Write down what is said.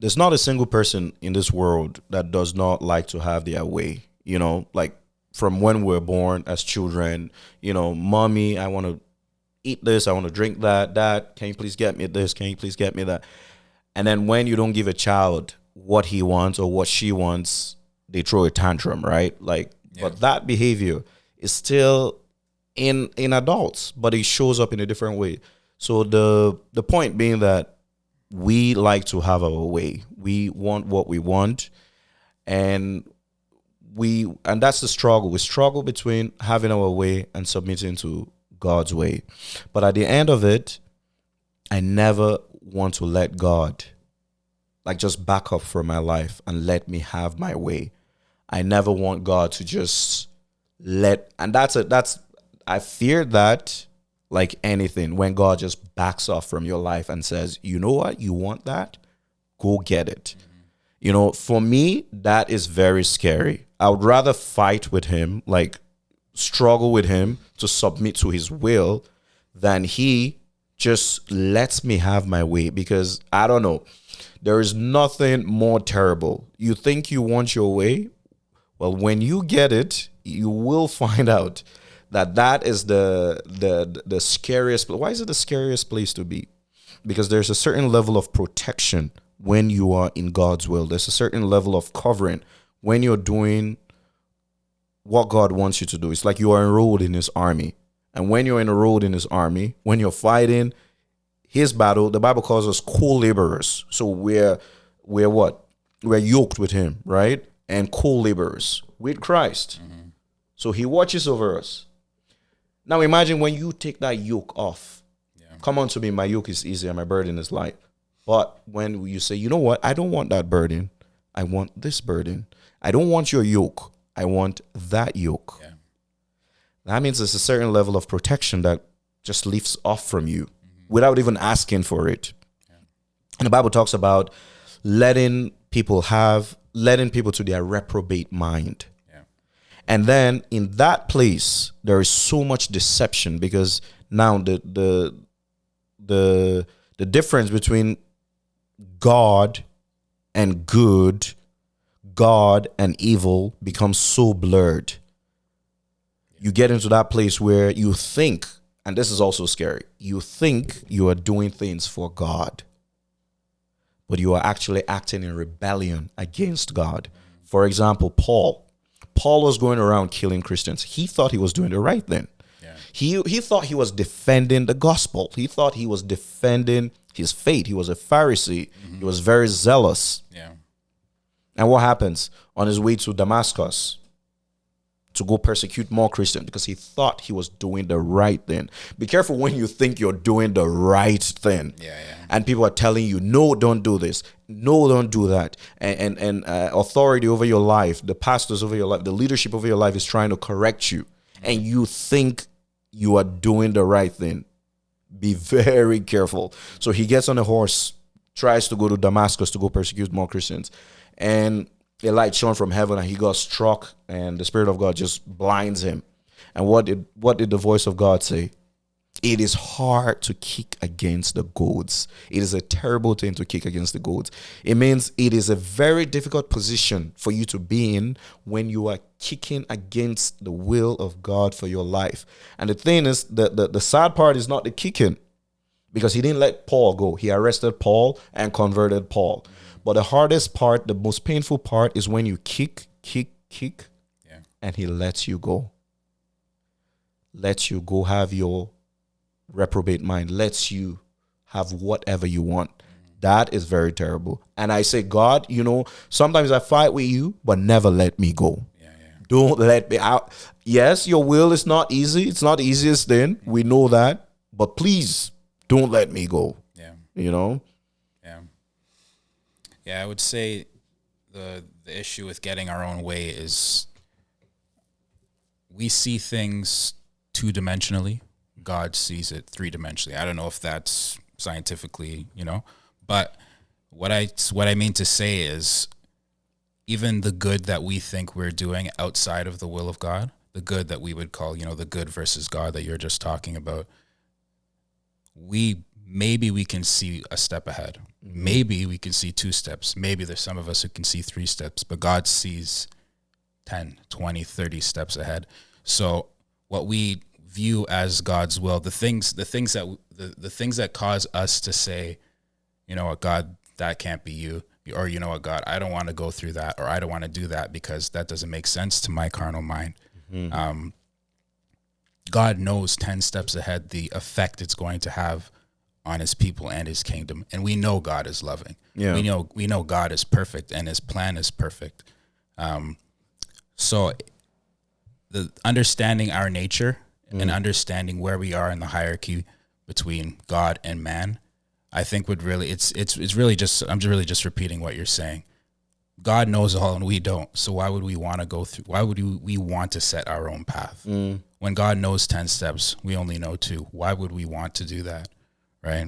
there's not a single person in this world that does not like to have their way. Like from when we're born as children, mommy, I want to eat this, I want to drink that. Dad, can you please get me this? Can you please get me that? And then when you don't give a child what he wants or what she wants, they throw a tantrum, right? Like, Yeah. but that behavior is still in adults, but it shows up in a different way. So the point being that we like to have our way. We want what we want, and and that's the struggle. We struggle between having our way and submitting to God's way. But at the end of it, I never want to let God like just back up from my life and let me have my way. I never want God to just and that's I fear that like anything when God just backs off from your life and says, "You know what? You want that? Go get it." For me, that is very scary. I would rather fight with him, like struggle with him to submit to his will, than he just lets me have my way. Because I don't know, there is nothing more terrible. You think you want your way? Well, when you get it, you will find out that that is the scariest. Why is it the scariest place to be? Because there's a certain level of protection when you are in God's will. There's a certain level of covering when you're doing what God wants you to do. It's like you are enrolled in his army. And when you're enrolled in his army, when you're fighting his battle, the Bible calls us co-laborers. So we're what? We're yoked with him, right? And co-laborers with Christ. Mm-hmm. So he watches over us. Now imagine when you take that yoke off. Yeah. Come unto me, my yoke is easy and my burden is light. But when you say, you know what? I don't want that burden. I want this burden. I don't want your yoke. I want that yoke. Yeah. That means there's a certain level of protection that just lifts off from you without even asking for it. Yeah. And the Bible talks about letting people to their reprobate mind. Yeah. And then in that place, there is so much deception because now the difference between God and good, God and evil becomes so blurred. You get into that place where you think, and this is also scary, you think you are doing things for God, but you are actually acting in rebellion against God. For example, Paul was going around killing Christians. He thought he was doing the right thing. Yeah. He thought he was defending the gospel. He thought he was defending his faith. He was a Pharisee. Mm-hmm. He was very zealous. Yeah. And what happens? On his way to Damascus to go persecute more Christians because he thought he was doing the right thing. Be careful when you think you're doing the right thing. Yeah. And people are telling you, no, don't do this. No, don't do that. And authority over your life, the pastors over your life, the leadership over your life is trying to correct you. And you think you are doing the right thing. Be very careful. So he gets on a horse, tries to go to Damascus to go persecute more Christians. And a light shone from heaven and he got struck and the Spirit of God just blinds him. And what did the voice of God say? It is hard to kick against the goads. It is a terrible thing to kick against the goads. It means it is a very difficult position for you to be in when you are kicking against the will of God for your life. And the thing is, the sad part is not the kicking, because he didn't let Paul go. He arrested Paul and converted Paul. But the hardest part, the most painful part is when you kick, yeah, and he lets you go. Lets you go have your reprobate mind, lets you have whatever you want. That is very terrible. And I say, God, sometimes I fight with you, but never let me go. Yeah. Don't let me out. Yes, your will is not easy. It's not the easiest thing. We know that. But please don't let me go. Yeah. Yeah. Yeah, I would say the issue with getting our own way is we see things two-dimensionally. God sees it three-dimensionally. I don't know if that's scientifically, but what I mean to say is even the good that we think we're doing outside of the will of God, the good that we would call, the good versus God that you're just talking about, we maybe we can see a step ahead. Maybe we can see 2 steps. Maybe there's some of us who can see 3 steps, but God sees 10, 20, 30 steps ahead. So what we view as God's will, the things that cause us to say, you know what, God, that can't be you, or you know what, God, I don't want to go through that, or I don't want to do that because that doesn't make sense to my carnal mind. God knows 10 steps ahead the effect it's going to have on his people and his kingdom. And we know God is loving. Yeah. We know God is perfect and his plan is perfect. So the understanding our nature and understanding where we are in the hierarchy between God and man, I think would really, it's really just, I'm really just repeating what you're saying. God knows all and we don't. So why would we want to go through, why would we want to set our own path? When God knows 10 steps, we only know 2. Why would we want to do that? Right.